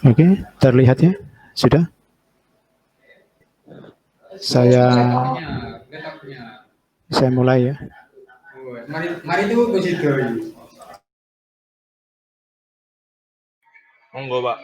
Oke, terlihat ya? Sudah? Saya mulai ya. Mari itu begitu. Monggo, Pak.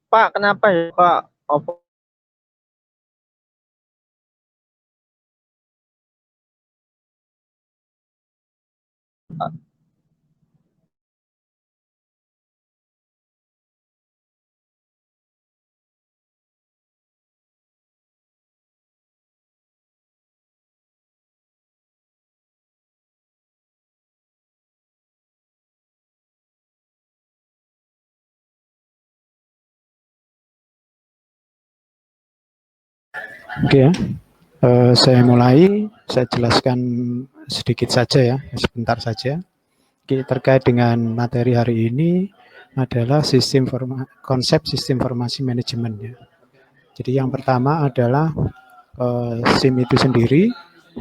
Pak, kenapa ya Pak? Oppo Oke ya. Saya mulai, saya jelaskan sedikit saja ya, sebentar saja. Oke, terkait dengan materi hari ini adalah konsep sistem informasi manajemen ya. Jadi yang pertama adalah SIM itu sendiri.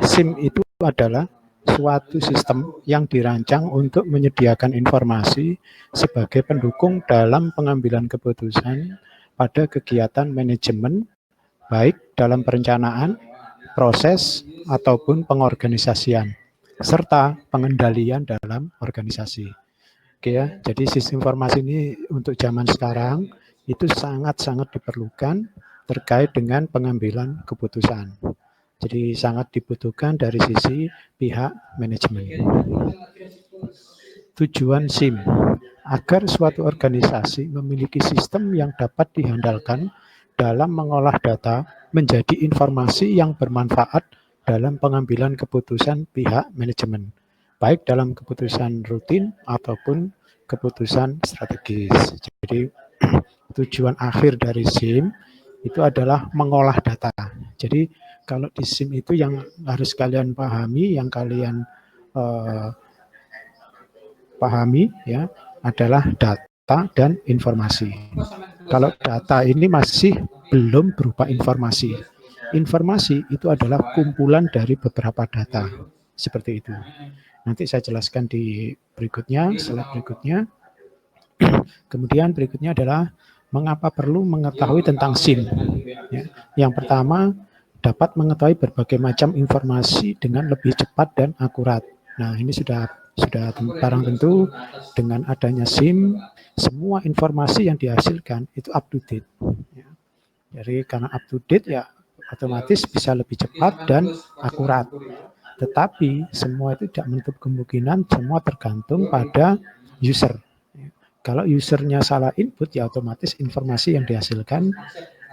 SIM itu adalah suatu sistem yang dirancang untuk menyediakan informasi sebagai pendukung dalam pengambilan keputusan pada kegiatan manajemen, baik dalam perencanaan, proses, ataupun pengorganisasian, serta pengendalian dalam organisasi. Oke ya, jadi sistem informasi ini untuk zaman sekarang itu sangat-sangat diperlukan terkait dengan pengambilan keputusan. Jadi sangat dibutuhkan dari sisi pihak manajemen. Tujuan SIM, agar suatu organisasi memiliki sistem yang dapat diandalkan dalam mengolah data menjadi informasi yang bermanfaat dalam pengambilan keputusan pihak manajemen, baik dalam keputusan rutin ataupun keputusan strategis. Jadi tujuan akhir dari SIM itu adalah mengolah data. Jadi kalau di SIM itu yang harus kalian pahami, yang kalian pahami ya adalah data dan informasi. Kalau data ini masih belum berupa informasi. Informasi itu adalah kumpulan dari beberapa data. Seperti itu. Nanti saya jelaskan di berikutnya, slide berikutnya. Kemudian berikutnya adalah mengapa perlu mengetahui tentang SIM. Ya. Yang pertama, dapat mengetahui berbagai macam informasi dengan lebih cepat dan akurat. Nah, ini sudah barang tentu dengan adanya SIM, semua informasi yang dihasilkan itu up to date. Ya. Jadi karena up to date ya otomatis bisa lebih cepat dan akurat. Tetapi semua itu tidak menutup kemungkinan, semua tergantung pada user. Kalau usernya salah input ya otomatis informasi yang dihasilkan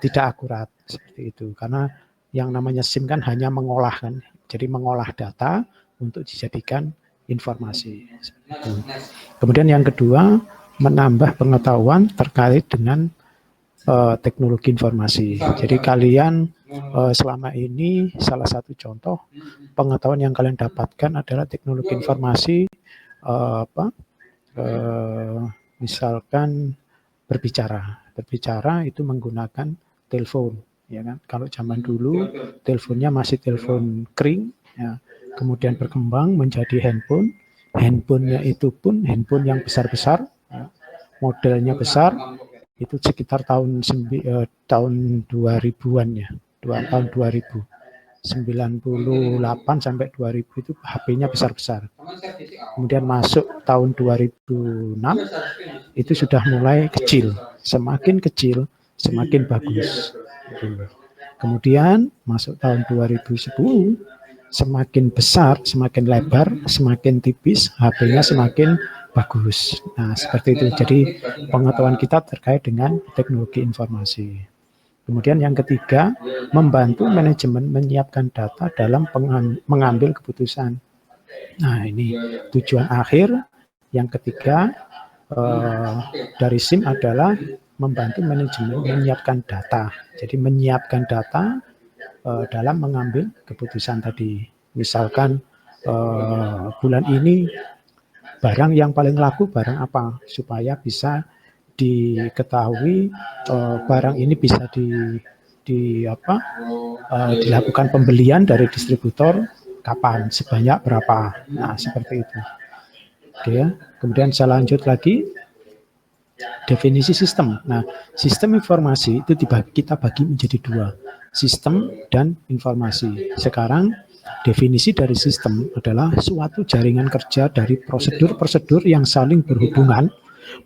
tidak akurat seperti itu. Karena yang namanya SIM kan hanya mengolah kan. Jadi mengolah data untuk dijadikan informasi. Kemudian yang kedua, menambah pengetahuan terkait dengan teknologi informasi. Jadi kalian selama ini salah satu contoh pengetahuan yang kalian dapatkan adalah teknologi informasi misalkan berbicara itu menggunakan telepon, ya kan? Kalau zaman dulu teleponnya masih telepon kering, ya. Kemudian berkembang menjadi handphone. Handphonenya itu pun handphone yang besar-besar, ya. Modelnya besar, itu sekitar tahun 2000-an ya, tahun 2000. 98 sampai 2000 itu HP-nya besar-besar. Kemudian masuk tahun 2006 itu sudah mulai kecil. Semakin kecil, semakin bagus. Kemudian masuk tahun 2010 semakin besar, semakin lebar, semakin tipis, HP-nya semakin bagus. Nah, seperti itu. Jadi pengetahuan kita terkait dengan teknologi informasi. Kemudian yang ketiga, membantu manajemen menyiapkan data dalam mengambil keputusan. Nah, ini tujuan akhir. Yang ketiga dari SIM adalah membantu manajemen menyiapkan data. Jadi menyiapkan data dalam mengambil keputusan tadi. Misalkan bulan ini barang yang paling laku barang apa, supaya bisa diketahui barang ini bisa dilakukan pembelian dari distributor kapan, sebanyak berapa. Nah, seperti itu. Oke ya. Kemudian saya lanjut lagi. Definisi sistem. Nah, sistem informasi itu kita bagi menjadi dua, sistem dan informasi. Sekarang definisi dari sistem adalah suatu jaringan kerja dari prosedur-prosedur yang saling berhubungan,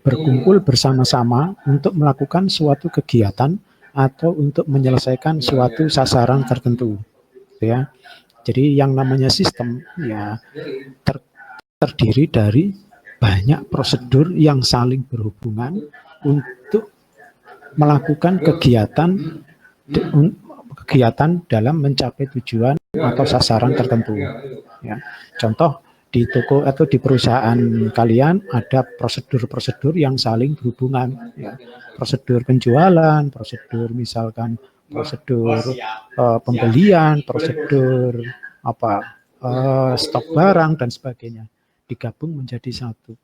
berkumpul bersama-sama untuk melakukan suatu kegiatan atau untuk menyelesaikan suatu sasaran tertentu. Ya. Jadi yang namanya sistem ya terdiri dari banyak prosedur yang saling berhubungan untuk melakukan kegiatan dalam mencapai tujuan atau sasaran tertentu. Ya. Contoh di toko atau di perusahaan kalian ada prosedur-prosedur yang saling berhubungan. Ya. Prosedur penjualan, prosedur misalkan prosedur pembelian, prosedur stok barang dan sebagainya. Digabung menjadi satu.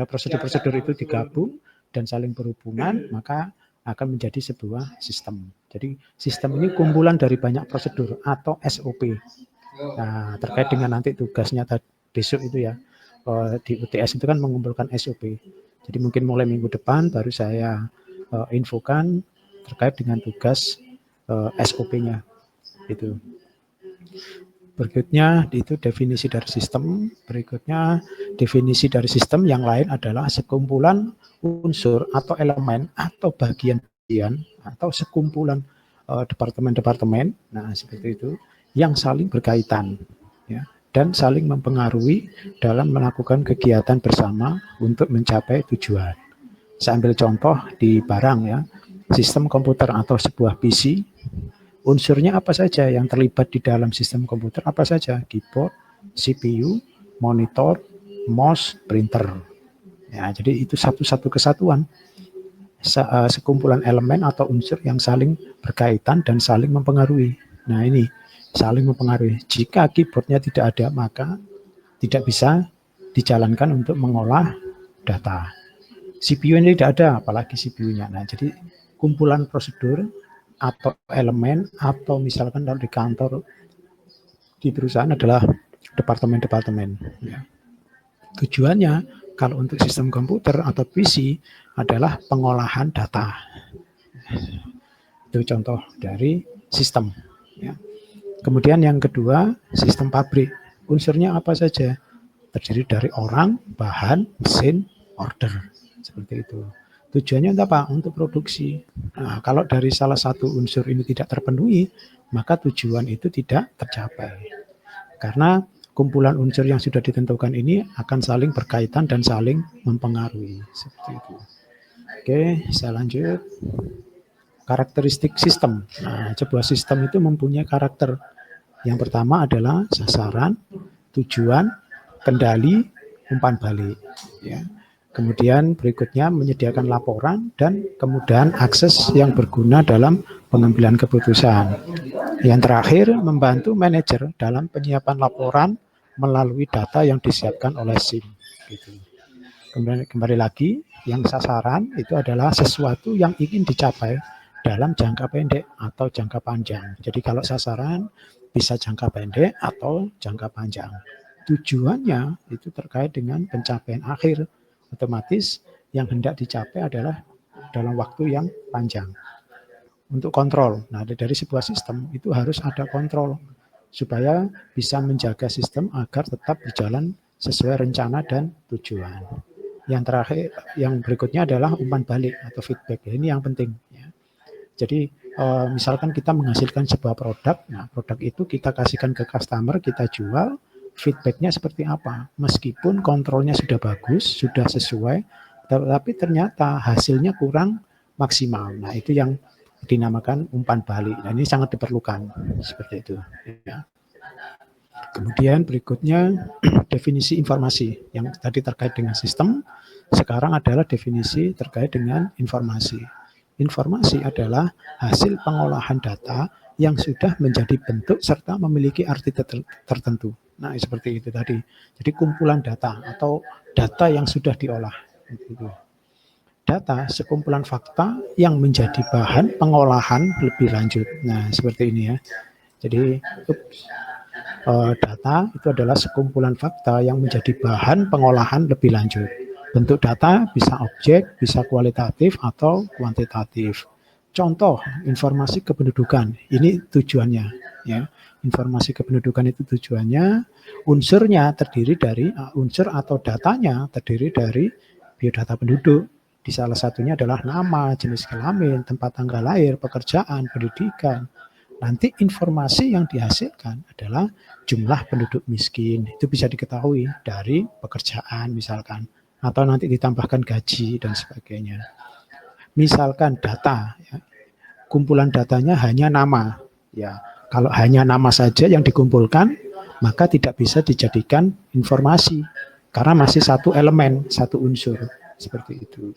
Prosedur-prosedur itu digabung dan saling berhubungan, maka akan menjadi sebuah sistem. Jadi sistem ini kumpulan dari banyak prosedur atau SOP. Nah, terkait dengan nanti tugasnya besok itu ya, di UTS itu kan mengumpulkan SOP. Jadi mungkin mulai minggu depan baru saya infokan terkait dengan tugas SOP-nya. Itu. Berikutnya itu definisi dari sistem. Berikutnya definisi dari sistem yang lain adalah sekumpulan unsur atau elemen atau bagian-bagian atau sekumpulan departemen-departemen. Nah, seperti itu yang saling berkaitan ya, dan saling mempengaruhi dalam melakukan kegiatan bersama untuk mencapai tujuan. Saya ambil contoh di barang ya. Sistem komputer atau sebuah PC. Unsurnya apa saja yang terlibat di dalam sistem komputer? Apa saja? Keyboard, CPU, monitor, mouse, printer. Ya, jadi itu satu-satu kesatuan. Sekumpulan elemen atau unsur yang saling berkaitan dan saling mempengaruhi. Nah, ini saling mempengaruhi. Jika keyboardnya tidak ada, maka tidak bisa dijalankan untuk mengolah data. CPU ini tidak ada, apalagi CPU-nya. Nah, jadi kumpulan prosedur atau elemen atau misalkan kalau di kantor di perusahaan adalah departemen-departemen. Ya. Tujuannya kalau untuk sistem komputer atau PC adalah pengolahan data. Itu contoh dari sistem. Ya. Kemudian yang kedua sistem pabrik. Unsurnya apa saja? Terdiri dari orang, bahan, mesin, order. Seperti itu. Tujuannya untuk apa? Untuk produksi. Nah, kalau dari salah satu unsur ini tidak terpenuhi, maka tujuan itu tidak tercapai. Karena kumpulan unsur yang sudah ditentukan ini akan saling berkaitan dan saling mempengaruhi. Seperti itu. Oke, saya lanjut. Karakteristik sistem. Nah, sebuah sistem itu mempunyai karakter. Yang pertama adalah sasaran, tujuan, kendali, umpan balik. Ya. Kemudian berikutnya menyediakan laporan dan kemudahan akses yang berguna dalam pengambilan keputusan. Yang terakhir membantu manajer dalam penyiapan laporan melalui data yang disiapkan oleh SIM. Gitu. Kemudian kembali lagi, yang sasaran itu adalah sesuatu yang ingin dicapai dalam jangka pendek atau jangka panjang. Jadi kalau sasaran bisa jangka pendek atau jangka panjang. Tujuannya itu terkait dengan pencapaian akhir. Otomatis yang hendak dicapai adalah dalam waktu yang panjang. Untuk kontrol, nah dari sebuah sistem itu harus ada kontrol supaya bisa menjaga sistem agar tetap berjalan sesuai rencana dan tujuan. Yang terakhir, yang berikutnya adalah umpan balik atau feedback. Ini yang penting. Ya. Jadi misalkan kita menghasilkan sebuah produk, nah produk itu kita kasihkan ke customer, kita jual. Feedbacknya seperti apa? Meskipun kontrolnya sudah bagus, sudah sesuai, tapi ternyata hasilnya kurang maksimal. Nah, itu yang dinamakan umpan balik. Nah, ini sangat diperlukan seperti itu. Ya. Kemudian berikutnya definisi informasi yang tadi terkait dengan sistem. Sekarang adalah definisi terkait dengan informasi. Informasi adalah hasil pengolahan data yang sudah menjadi bentuk serta memiliki arti tertentu. Nah, seperti itu tadi. Jadi kumpulan data atau data yang sudah diolah. Gitu. Data sekumpulan fakta yang menjadi bahan pengolahan lebih lanjut. Nah, seperti ini ya. Jadi data itu adalah sekumpulan fakta yang menjadi bahan pengolahan lebih lanjut. Bentuk data bisa objek, bisa kualitatif atau kuantitatif. Contoh informasi kependudukan, ini tujuannya. Ya, informasi kependudukan itu tujuannya, unsurnya terdiri dari unsur atau datanya terdiri dari biodata penduduk. Di salah satunya adalah nama, jenis kelamin, tempat tanggal lahir, pekerjaan, pendidikan. Nanti informasi yang dihasilkan adalah jumlah penduduk miskin. Itu bisa diketahui dari pekerjaan misalkan. Atau nanti ditambahkan gaji dan sebagainya. Misalkan data, ya, kumpulan datanya hanya nama. Ya, kalau hanya nama saja yang dikumpulkan, maka tidak bisa dijadikan informasi. Karena masih satu elemen, satu unsur. Seperti itu.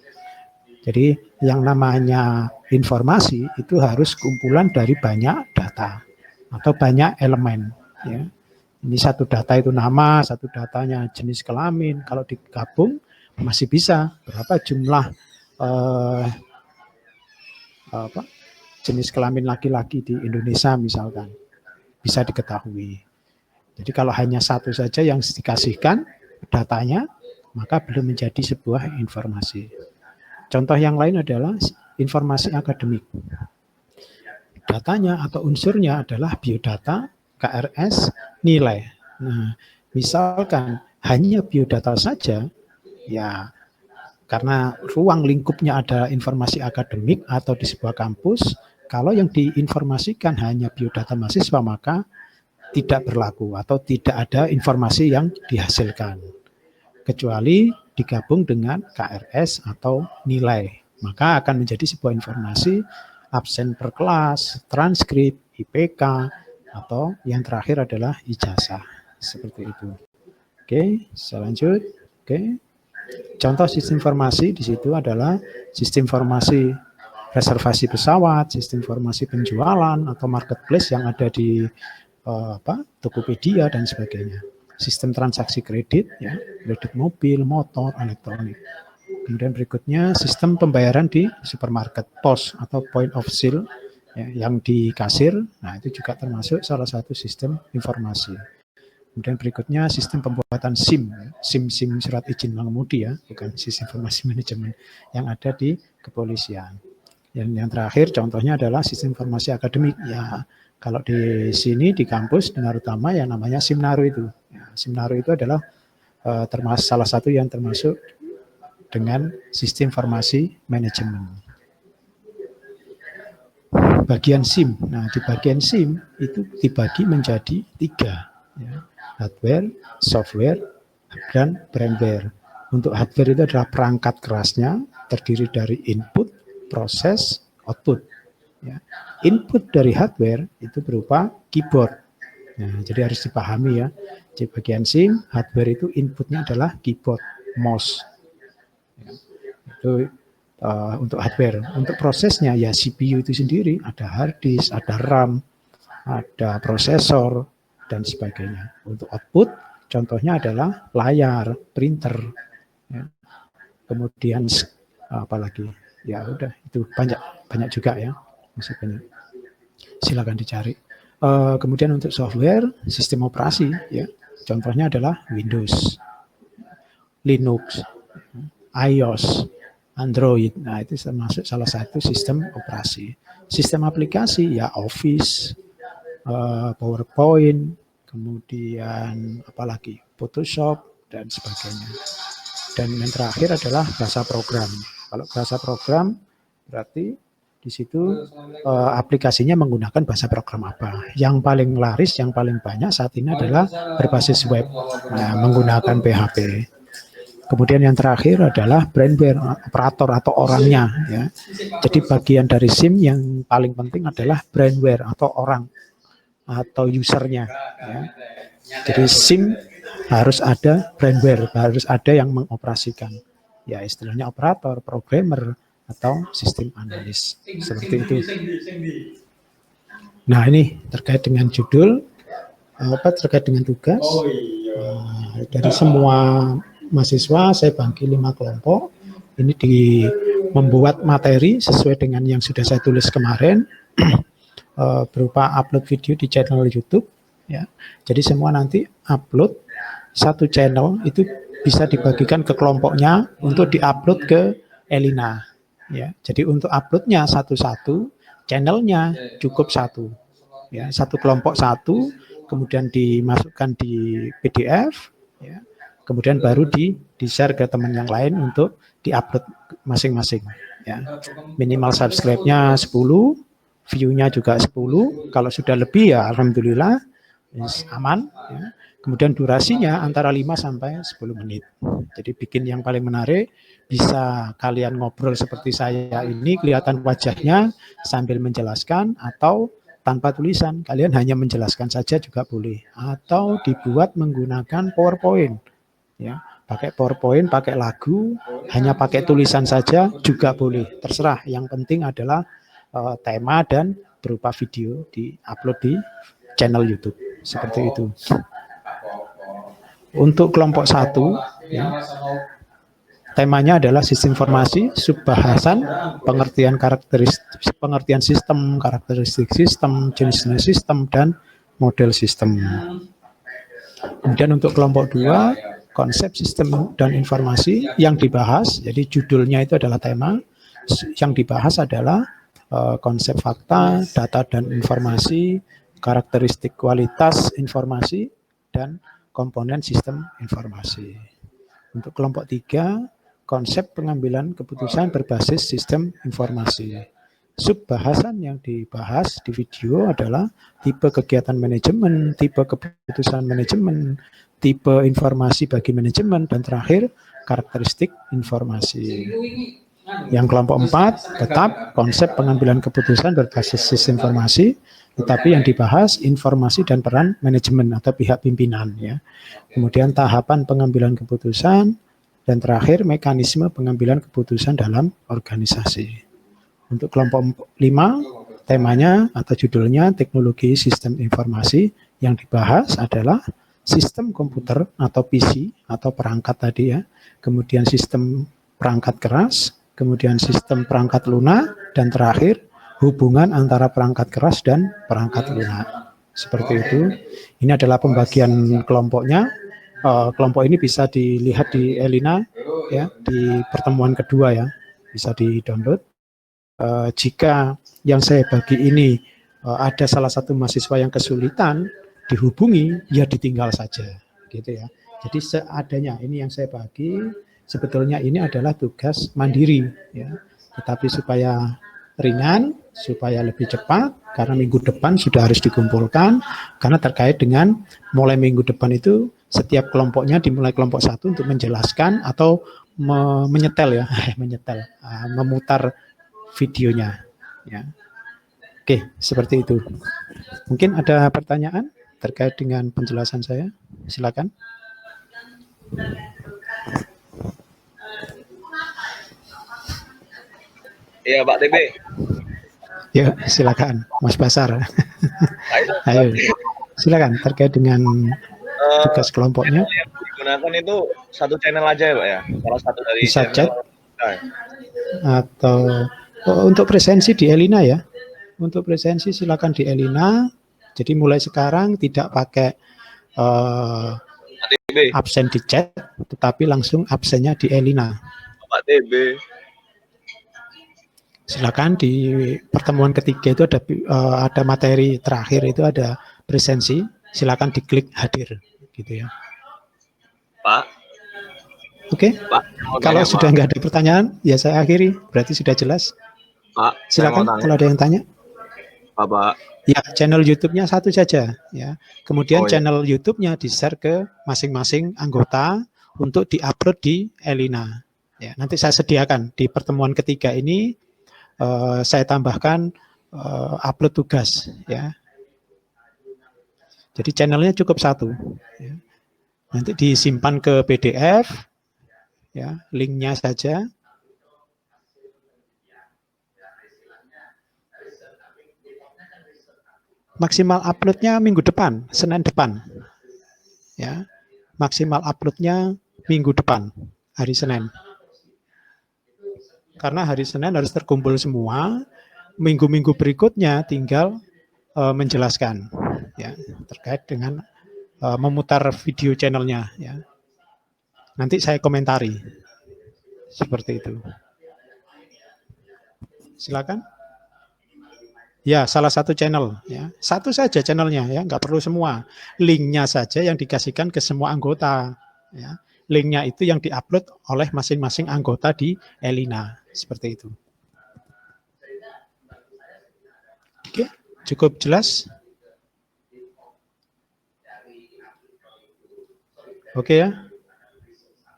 Jadi yang namanya informasi itu harus kumpulan dari banyak data atau banyak elemen. Ya. Ini satu data itu nama, satu datanya jenis kelamin. Kalau digabung masih bisa berapa jumlah jenis kelamin laki-laki di Indonesia misalkan. Bisa diketahui. Jadi kalau hanya satu saja yang dikasihkan datanya, maka belum menjadi sebuah informasi. Contoh yang lain adalah informasi akademik. Datanya atau unsurnya adalah biodata, KRS, nilai. Nah, misalkan hanya biodata saja, ya karena ruang lingkupnya ada informasi akademik atau di sebuah kampus, kalau yang diinformasikan hanya biodata mahasiswa, maka tidak berlaku atau tidak ada informasi yang dihasilkan. Kecuali digabung dengan KRS atau nilai. Maka akan menjadi sebuah informasi absen per kelas, transkrip, IPK, atau yang terakhir adalah ijazah. Seperti itu. Oke, saya lanjut. Oke. Contoh sistem informasi di situ adalah sistem informasi reservasi pesawat, sistem informasi penjualan atau marketplace yang ada di Tokopedia dan sebagainya. Sistem transaksi kredit, ya, kredit mobil, motor, elektronik. Kemudian berikutnya sistem pembayaran di supermarket, POS atau point of sale, ya, yang di kasir. Nah, itu juga termasuk salah satu sistem informasi. Kemudian berikutnya sistem pembuatan SIM, SIM surat izin mengemudi, ya, bukan sistem informasi manajemen yang ada di kepolisian. Yang terakhir contohnya adalah sistem informasi akademik. Ya, kalau di sini di kampus Dengar Utama yang namanya Simnaru itu. Ya, Simnaru itu adalah termasuk salah satu yang termasuk dengan sistem informasi manajemen. Bagian SIM. Nah, di bagian SIM itu dibagi menjadi 3. Ya, hardware, software, dan firmware. Untuk hardware itu adalah perangkat kerasnya, terdiri dari input, proses, output. Ya. Input dari hardware itu berupa keyboard. Nah, jadi harus dipahami ya. Di bagian SIM, hardware itu inputnya adalah keyboard, mouse. Ya. Itu untuk hardware. Untuk prosesnya ya CPU itu sendiri, ada hard disk, ada RAM, ada prosesor, dan sebagainya. Untuk output, contohnya adalah layar, printer. Ya. Kemudian apalagi? Ya udah, itu banyak juga ya. Masih banyak. Silakan dicari. Kemudian untuk software, sistem operasi, ya, contohnya adalah Windows, Linux, iOS, Android. Nah, itu termasuk salah satu sistem operasi. Sistem aplikasi, ya Office, PowerPoint, kemudian apalagi Photoshop dan sebagainya. Dan yang terakhir adalah bahasa program. Kalau bahasa program berarti di situ aplikasinya menggunakan bahasa program apa. Yang paling laris, yang paling banyak saat ini adalah berbasis web, menggunakan PHP. Kemudian yang terakhir adalah brandware, operator atau orangnya. Ya. Jadi bagian dari SIM yang paling penting adalah brandware atau orang atau usernya. Ya. Jadi SIM harus ada brandware, harus ada yang mengoperasikan. ya istilahnya operator, programmer, atau sistem analis. Seperti itu. Nah, ini terkait dengan judul, terkait dengan tugas. Dari semua mahasiswa saya bagi 5 kelompok. Ini membuat materi sesuai dengan yang sudah saya tulis kemarin, berupa upload video di channel YouTube. Ya, jadi semua nanti upload satu channel itu bisa dibagikan ke kelompoknya untuk diupload ke Elina. Ya, jadi untuk uploadnya satu-satu, channelnya cukup satu. Ya, satu kelompok satu, kemudian dimasukkan di PDF. Ya, kemudian baru di-share ke teman yang lain untuk di-upload masing-masing. Ya. Minimal subscribe-nya 10, view-nya juga 10. Kalau sudah lebih ya alhamdulillah aman. Ya. Kemudian durasinya antara 5 sampai 10 menit. Jadi bikin yang paling menarik, bisa kalian ngobrol seperti saya ini, kelihatan wajahnya sambil menjelaskan, atau tanpa tulisan, kalian hanya menjelaskan saja juga boleh. Atau dibuat menggunakan PowerPoint. Ya, pakai PowerPoint, pakai lagu, hanya pakai tulisan saja juga boleh. Terserah, yang penting adalah tema dan berupa video di-upload di channel YouTube. Seperti itu. Untuk kelompok 1, ya, temanya adalah sistem informasi, subbahasan, pengertian sistem, karakteristik sistem, jenis-jenis sistem, dan model sistem. Kemudian untuk kelompok 2, konsep sistem dan informasi yang dibahas, jadi judulnya itu adalah tema, yang dibahas adalah konsep fakta, data dan informasi, karakteristik kualitas informasi, dan komponen sistem informasi. Untuk kelompok 3, konsep pengambilan keputusan berbasis sistem informasi. Subbahasan yang dibahas di video adalah tipe kegiatan manajemen, tipe keputusan manajemen, tipe informasi bagi manajemen, dan terakhir karakteristik informasi. Yang kelompok 4, tetap konsep pengambilan keputusan berbasis sistem informasi, tetapi yang dibahas informasi dan peran manajemen atau pihak pimpinan. Ya. Kemudian tahapan pengambilan keputusan, dan terakhir mekanisme pengambilan keputusan dalam organisasi. Untuk kelompok 5, temanya atau judulnya teknologi sistem informasi, yang dibahas adalah sistem komputer atau PC atau perangkat tadi ya, kemudian sistem perangkat keras, kemudian sistem perangkat lunak, dan terakhir hubungan antara perangkat keras dan perangkat lunak. Seperti itu. Ini adalah pembagian kelompoknya. Kelompok ini bisa dilihat di Elina ya, di pertemuan kedua ya, bisa di-download. Jika yang saya bagi ini ada salah satu mahasiswa yang kesulitan dihubungi, ya ditinggal saja gitu ya. Jadi seadanya ini yang saya bagi, sebetulnya ini adalah tugas mandiri ya. Tetapi supaya ringan, supaya lebih cepat, karena minggu depan sudah harus dikumpulkan, karena terkait dengan mulai minggu depan itu setiap kelompoknya dimulai kelompok 1 untuk menjelaskan atau menyetel ya, memutar videonya ya. Oke, seperti itu. Mungkin ada pertanyaan terkait dengan penjelasan saya, silakan. Iya, Pak TB. Ya, silakan, Mas Basar. Ayo, silakan terkait dengan tugas kelompoknya. Yang digunakan itu satu channel aja ya, Pak ya? Salah satu dari bisa chat nah. Atau untuk presensi di Elina ya. Untuk presensi silakan di Elina. Jadi mulai sekarang tidak pakai absen di chat, tetapi langsung absennya di Elina. Pak TB. Silakan di pertemuan ketiga itu ada materi terakhir, itu ada presensi, silakan diklik hadir gitu ya. Pak. Oke. Pak, kalau sudah nggak ada pertanyaan, ya saya akhiri. Berarti sudah jelas. Pak, silakan kalau ada yang tanya. Pak. Ya, channel YouTube-nya satu saja ya. Kemudian channel YouTube-nya di-share ke masing-masing anggota untuk di-upload di Elina. Ya, nanti saya sediakan di pertemuan ketiga ini. Saya tambahkan upload tugas ya. Jadi channelnya cukup satu ya. Nanti disimpan ke PDF ya, linknya saja. Maksimal uploadnya minggu depan, Senin depan. Ya, maksimal uploadnya minggu depan, hari Senin. Karena hari Senin harus terkumpul semua, minggu-minggu berikutnya tinggal menjelaskan, ya, terkait dengan memutar video channelnya. Ya. Nanti saya komentari, seperti itu. Silakan. Ya, salah satu channel, ya, satu saja channelnya, ya, nggak perlu semua. Linknya saja yang dikasihkan ke semua anggota, ya. Linknya itu yang diupload oleh masing-masing anggota di Elina, seperti itu. Oke, cukup jelas? Oke ya,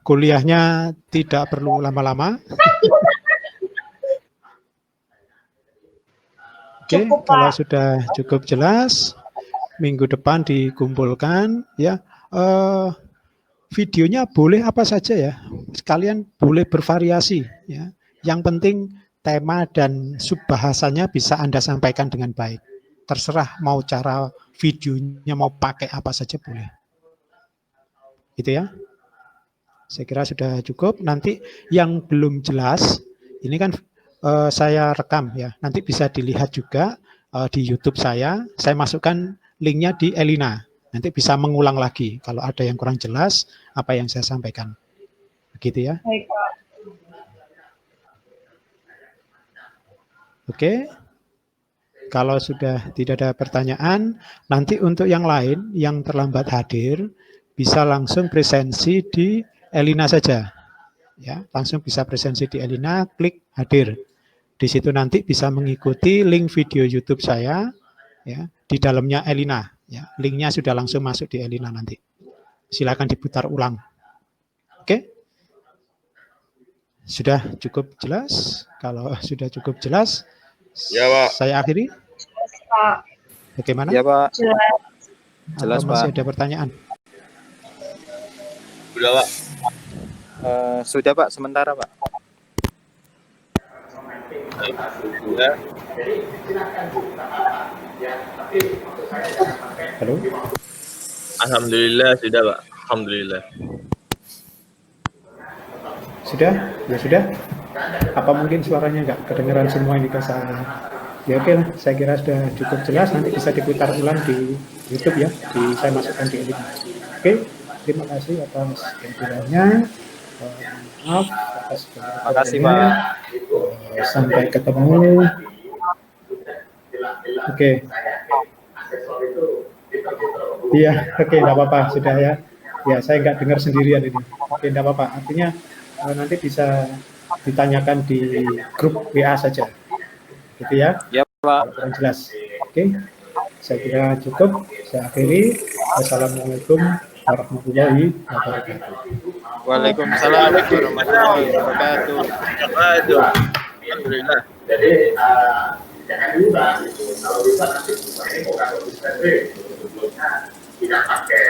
kuliahnya tidak perlu lama-lama. Oke, kalau sudah cukup jelas, minggu depan dikumpulkan, ya. Videonya boleh apa saja ya, sekalian boleh bervariasi, ya. Yang penting tema dan subbahasanya bisa Anda sampaikan dengan baik. Terserah mau cara videonya mau pakai apa saja boleh. Gitu ya. Saya kira sudah cukup. Nanti yang belum jelas, ini kan saya rekam ya. Nanti bisa dilihat juga di YouTube saya masukkan linknya di Elina. Nanti bisa mengulang lagi kalau ada yang kurang jelas apa yang saya sampaikan. Begitu ya. Baik, Pak. Oke. Kalau sudah tidak ada pertanyaan, nanti untuk yang lain yang terlambat hadir bisa langsung presensi di Elina saja. Ya, langsung bisa presensi di Elina, klik hadir. Di situ nanti bisa mengikuti link video YouTube saya, ya, di dalamnya Elina. Ya, linknya sudah langsung masuk di Elina nanti. Silakan diputar ulang. Oke? Sudah cukup jelas? Kalau sudah cukup jelas, Ya, Pak. saya akhiri. Pak. Bagaimana? Ya Pak. Jelas. Jelas, Atau masih Pak. ada pertanyaan? Sudah, Pak. Sudah Pak, sementara Pak. Sudah. Halo? Alhamdulillah sudah, Pak. Alhamdulillah. Sudah? Ya sudah? Apa mungkin suaranya nggak kedengeran semua ini ke saya? Ya oke lah, saya kira sudah cukup jelas. Nanti bisa diputar ulang di YouTube ya. Saya masukkan di Elina. Oke, terima kasih atas kehadirannya. Maaf atas Terima kasih Pak. sampai ketemu. Oke. Iya, oke, enggak apa-apa, sudah ya. Ya, saya nggak dengar sendirian ini. Oke, enggak apa-apa. Artinya nanti bisa ditanyakan di grup WA saja. Gitu ya. Ya Pak. Kurang jelas. Oke. Saya kira cukup. Saya akhiri. Wassalamualaikum warahmatullahi wabarakatuh. Waalaikumsalam warahmatullahi wabarakatuh. Aduh. Alhamdulillah. Jadi jangan lupa kalau bisa nanti kalau bisa tidak pakai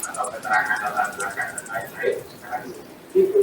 atau keterangan latar belakang dan lain-lain. Itu